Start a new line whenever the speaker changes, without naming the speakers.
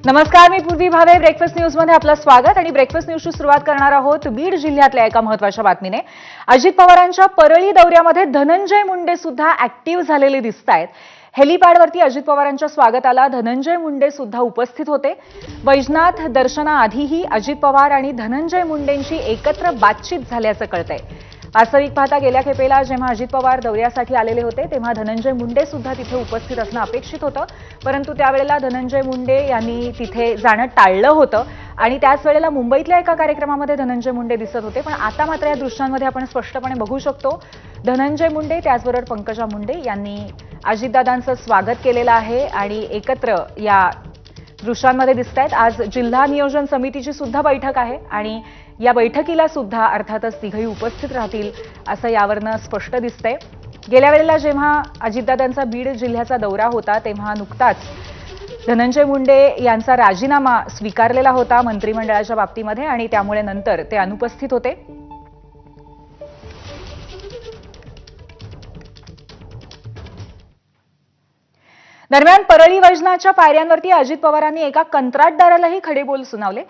नमस्कार, मी पूर्वी Bhave. Breakfast news मध्ये आपलं स्वागत आणि ब्रेकफास्ट न्यूजची सुरुवात करणार आहोत बीड जिल्ह्यातल्या एका महत्त्वाच्या बातमीने. अजित पवारांच्या परळी दौऱ्यामध्ये धनंजय मुंडे सुद्धा ऍक्टिव्ह झालेले दिसतायत. हेलिपॅडवरती अजित पवारांच्या स्वागताला धनंजय मुंडे सुद्धा उपस्थित होते. वैजनाथ दर्शनाआधीही अजित पवार आणि धनंजय मुंडेंची एकत्र बातचीत झाल्याचं कळतंय. वास्तविक पाहता गेल्या खेपेला जेव्हा अजित पवार दौऱ्यासाठी आलेले होते तेव्हा धनंजय मुंडे सुद्धा तिथे उपस्थित असणं अपेक्षित होतं, परंतु त्यावेळेला धनंजय मुंडे यांनी तिथे जाणं टाळलं होतं आणि त्याच वेळेला मुंबईतल्या एका कार्यक्रमामध्ये धनंजय मुंडे दिसत होते. पण आता मात्र या दृश्यांमध्ये आपण स्पष्टपणे बघू शकतो धनंजय मुंडे त्याचबरोबर पंकजा मुंडे यांनी अजितदादांचं स्वागत केलेलं आहे आणि एकत्र या दृश्यांमध्ये दिसतायत. आज जिल्हा नियोजन समितीची सुद्धा बैठक आहे आणि या बैठकीला सुद्धा अर्थातच तिघही उपस्थित राहतील असं यावरनं स्पष्ट दिसतंय. गेल्या वेळेला जेव्हा अजितदादांचा बीड जिल्ह्याचा दौरा होता तेव्हा नुकताच धनंजय मुंडे यांचा राजीनामा स्वीकारलेला होता मंत्रिमंडळाच्या बाबतीमध्ये आणि त्यामुळे नंतर ते अनुपस्थित होते. दरम्यान परळी वैजनाथच्या पायऱ्यांवरती अजित पवारांनी एका कंत्राटदारालाही खडेबोल सुनावले.